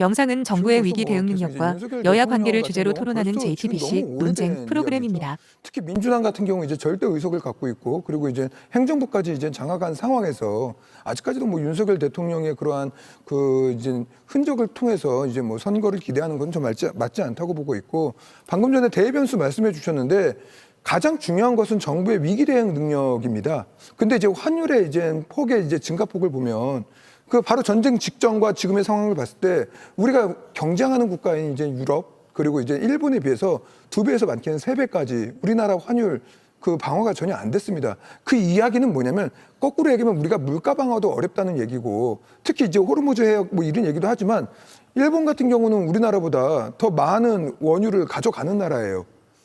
영상은 지금 정부의 벌써 위기 뭐 대응 계속 이제 능력과 윤석열 여야 대통령 관계를 같은 주제로 경우는 토론하는 벌써 지금 JTBC 너무 논쟁 오래된 프로그램입니다. 이야기죠. 특히 민주당 같은 경우 이제 절대 의석을 갖고 있고 그리고 이제 행정부까지 이제 장악한 상황에서 아직까지도 뭐 윤석열 대통령의 그러한 그 이제 흔적을 통해서 이제 뭐 선거를 기대하는 건 좀 맞지 않다고 보고 있고 방금 전에 대변수 말씀해 주셨는데 가장 중요한 것은 정부의 위기 대응 능력입니다. 근데 이제 환율의 이제 폭의 이제 증가폭을 보면 그 바로 전쟁 직전과 지금의 상황을 봤을 때 우리가 경쟁하는 국가인 이제 유럽 그리고 이제 일본에 비해서 2배에서 많게는 3배까지 우리나라 환율 그 방어가 전혀 안 됐습니다. 그 이야기는 뭐냐면 거꾸로 얘기하면 우리가 물가 방어도 어렵다는 얘기고 특히 이제 호르무즈 해역 뭐 이런 얘기도 하지만 일본 같은 경우는 우리나라보다 더 많은 원유를 가져가는 나라예요.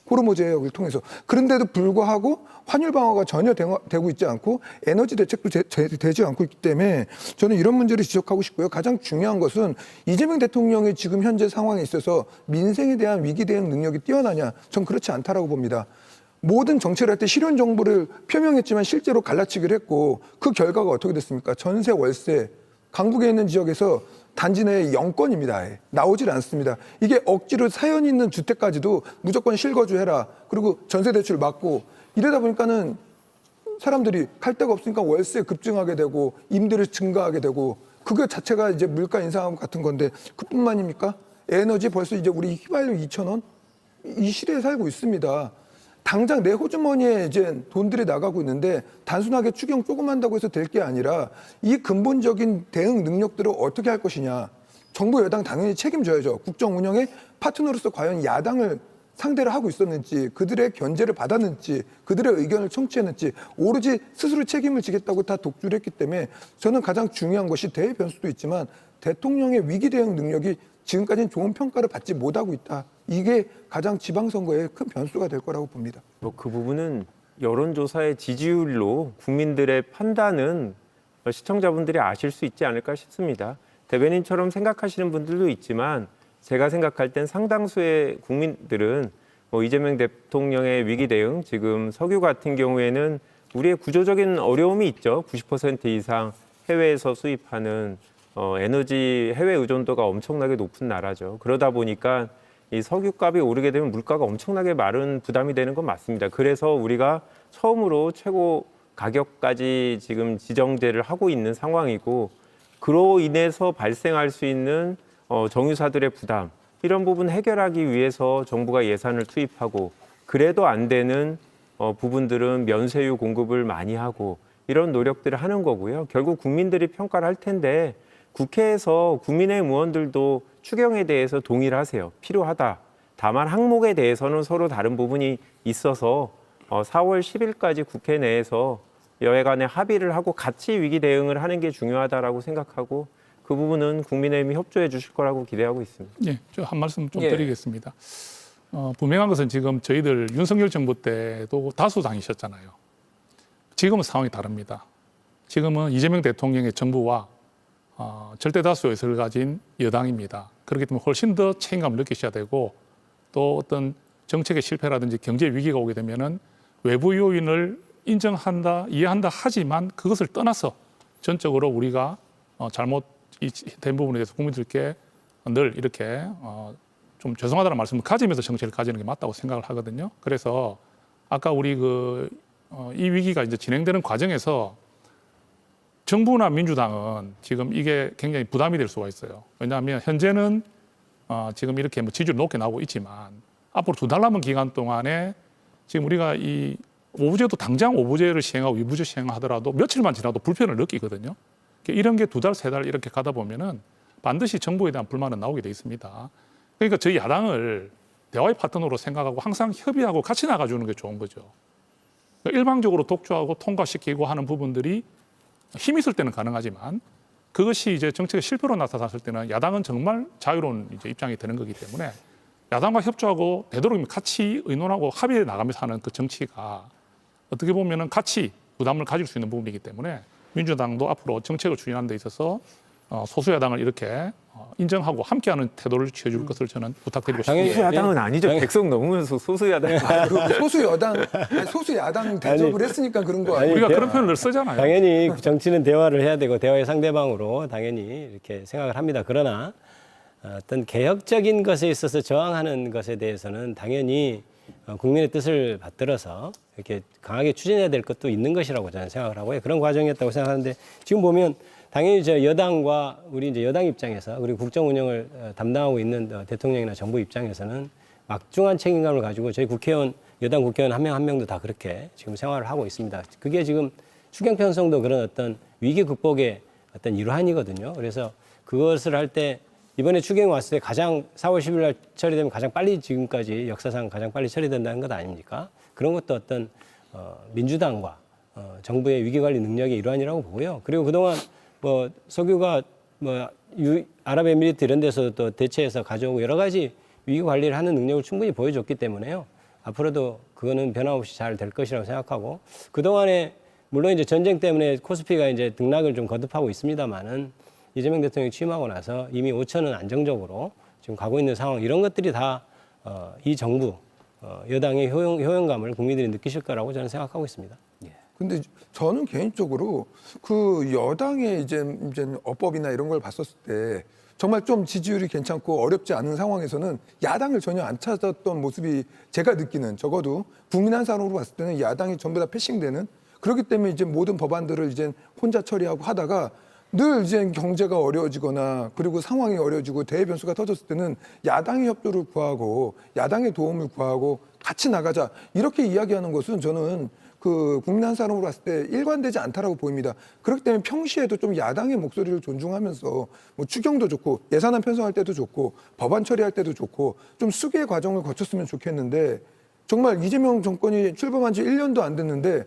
호르무즈 해역을 통해서. 그런데도 불구하고 환율 방어가 전혀 되고 있지 않고 에너지 대책도 되지 않고 있기 때문에 저는 이런 문제를 지적하고 싶고요. 가장 중요한 것은 이재명 대통령의 지금 현재 상황에 있어서 민생에 대한 위기 대응 능력이 뛰어나냐? 전 그렇지 않다라고 봅니다. 모든 정책을 할 때 실현 정보를 표명했지만 실제로 갈라치기를 했고 그 결과가 어떻게 됐습니까? 전세, 월세, 강북에 있는 지역에서 단지 내 영건입니다. 아예. 나오질 않습니다. 이게 억지로 사연 있는 주택까지도 무조건 실거주해라. 그리고 전세 대출 막고 이러다 보니까는 사람들이 갈 데가 없으니까 월세 급증하게 되고 임대료 증가하게 되고 그거 자체가 이제 물가 인상 같은 건데 그뿐만입니까? 에너지 벌써 이제 우리 휘발유 2,000원 이 시대에 살고 있습니다. 당장 내 호주머니에 이제 돈들이 나가고 있는데 단순하게 추경 조금 한다고 해서 될 게 아니라 이 근본적인 대응 능력들을 어떻게 할 것이냐. 정부 여당 당연히 책임져야죠. 국정 운영의 파트너로서 과연 야당을 상대를 하고 있었는지 그들의 견제를 받았는지 그들의 의견을 청취했는지 오로지 스스로 책임을 지겠다고 다 독주를 했기 때문에 저는 가장 중요한 것이 대변수도 있지만 대통령의 위기 대응 능력이 지금까지는 좋은 평가를 받지 못하고 있다. 이게 가장 지방선거에 큰 변수가 될 거라고 봅니다. 뭐 그 부분은 여론조사의 지지율로 국민들의 판단은 시청자분들이 아실 수 있지 않을까 싶습니다. 대변인처럼 생각하시는 분들도 있지만 제가 생각할 땐 상당수의 국민들은 뭐 이재명 대통령의 위기 대응, 지금 석유 같은 경우에는 우리의 구조적인 어려움이 있죠. 90% 이상 해외에서 수입하는 에너지 해외 의존도가 엄청나게 높은 나라죠. 그러다 보니까 이 석유값이 오르게 되면 물가가 엄청나게 마른 부담이 되는 건 맞습니다. 그래서 우리가 처음으로 최고 가격까지 지금 지정제를 하고 있는 상황이고 그로 인해서 발생할 수 있는 정유사들의 부담 이런 부분 해결하기 위해서 정부가 예산을 투입하고 그래도 안 되는 부분들은 면세유 공급을 많이 하고 이런 노력들을 하는 거고요. 결국 국민들이 평가를 할 텐데 국회에서 국민의힘 의원들도 추경에 대해서 동의를 하세요. 필요하다. 다만 항목에 대해서는 서로 다른 부분이 있어서 4월 10일까지 국회 내에서 여야 간에 합의를 하고 같이 위기 대응을 하는 게 중요하다라고 생각하고 그 부분은 국민의힘이 협조해 주실 거라고 기대하고 있습니다. 예, 저 한 말씀 좀 드리겠습니다. 분명한 것은 지금 저희들 윤석열 정부 때도 다수당이셨잖아요. 지금은 상황이 다릅니다. 지금은 이재명 대통령의 정부와 절대 다수 의석을 가진 여당입니다. 그렇기 때문에 훨씬 더 책임감을 느끼셔야 되고 또 어떤 정책의 실패라든지 경제 위기가 오게 되면은 외부 요인을 인정한다, 이해한다 하지만 그것을 떠나서 전적으로 우리가 잘못된 부분에 대해서 국민들께 늘 이렇게 좀 죄송하다는 말씀을 가지면서 정책을 가지는 게 맞다고 생각을 하거든요. 그래서 아까 우리 이 위기가 이제 진행되는 과정에서 정부나 민주당은 지금 이게 굉장히 부담이 될 수가 있어요. 왜냐하면 현재는 지금 이렇게 뭐 지지율 높게 나오고 있지만 앞으로 2달 남은 기간 동안에 지금 우리가 이 오부제도 당장 오부제를 시행하고 위부제 시행하더라도 며칠만 지나도 불편을 느끼거든요. 이런 게 2달, 3달 이렇게 가다 보면은 반드시 정부에 대한 불만은 나오게 돼 있습니다. 그러니까 저희 야당을 대화의 파트너로 생각하고 항상 협의하고 같이 나가주는 게 좋은 거죠. 그러니까 일방적으로 독주하고 통과시키고 하는 부분들이 힘이 있을 때는 가능하지만 그것이 이제 정책의 실패로 나타났을 때는 야당은 정말 자유로운 이제 입장이 되는 거기 때문에 야당과 협조하고 되도록 같이 의논하고 합의해 나가면서 하는 그 정치가 어떻게 보면은 같이 부담을 가질 수 있는 부분이기 때문에 민주당도 앞으로 정책을 추진하는 데 있어서 소수 야당을 이렇게 인정하고 함께하는 태도를 취해줄 것을 저는 부탁드리고 싶습니다. 소수 야당은 아니죠. 백석 넘으면서 소수 야당. 소수 야당 대접을 했으니까 그런 거 아니에요. 우리가 그런 표현을 쓰잖아요. 당연히 정치는 대화를 해야 되고 대화의 상대방으로 당연히 이렇게 생각을 합니다. 그러나 어떤 개혁적인 것에 있어서 저항하는 것에 대해서는 당연히 국민의 뜻을 받들어서 이렇게 강하게 추진해야 될 것도 있는 것이라고 저는 생각을 하고요. 그런 과정이었다고 생각하는데 지금 보면 당연히 저 여당과 우리 이제 여당 입장에서 그리고 국정 운영을 담당하고 있는 대통령이나 정부 입장에서는 막중한 책임감을 가지고 저희 국회의원, 여당 국회의원 한 명 한 명도 다 그렇게 지금 생활을 하고 있습니다. 그게 지금 추경 편성도 그런 어떤 위기 극복의 어떤 일환이거든요. 그래서 그것을 할 때 이번에 추경이 왔을 때 가장 4월 10일 날 처리되면 가장 빨리 지금까지 역사상 가장 빨리 처리된다는 것 아닙니까? 그런 것도 어떤 민주당과 정부의 위기관리 능력의 일환이라고 보고요. 그리고 그동안 뭐 석유가 뭐 아랍에미리트 이런 데서 또 대체해서 가져오고 여러 가지 위기관리를 하는 능력을 충분히 보여줬기 때문에요. 앞으로도 그거는 변함없이 잘 될 것이라고 생각하고 그동안에 물론 이제 전쟁 때문에 코스피가 이제 등락을 좀 거듭하고 있습니다만은 이재명 대통령이 취임하고 나서 이미 5천은 안정적으로 지금 가고 있는 상황 이런 것들이 다 이 정부 여당의 효용감을 국민들이 느끼실 거라고 저는 생각하고 있습니다. 근데 저는 개인적으로 그 여당의 이제 어법이나 이런 걸 봤었을 때 정말 좀 지지율이 괜찮고 어렵지 않은 상황에서는 야당을 전혀 안 찾았던 모습이 제가 느끼는 적어도 국민 한 사람으로 봤을 때는 야당이 전부 다 패싱되는 그렇기 때문에 이제 모든 법안들을 이제 혼자 처리하고 하다가 늘 이제 경제가 어려워지거나 그리고 상황이 어려워지고 대외 변수가 터졌을 때는 야당의 협조를 구하고 야당의 도움을 구하고 같이 나가자 이렇게 이야기하는 것은 저는 그 국민 한 사람으로 봤을 때 일관되지 않다라고 보입니다. 그렇기 때문에 평시에도 좀 야당의 목소리를 존중하면서 뭐 추경도 좋고 예산안 편성할 때도 좋고 법안 처리할 때도 좋고 좀 수기의 과정을 거쳤으면 좋겠는데 정말 이재명 정권이 출범한 지 1년도 안 됐는데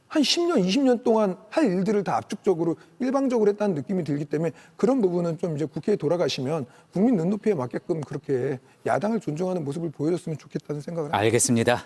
한 10년, 20년 동안 할 일들을 다 압축적으로 일방적으로 했다는 느낌이 들기 때문에 그런 부분은 좀 이제 국회에 돌아가시면 국민 눈높이에 맞게끔 그렇게 야당을 존중하는 모습을 보여줬으면 좋겠다는 생각을 합니다. 알겠습니다.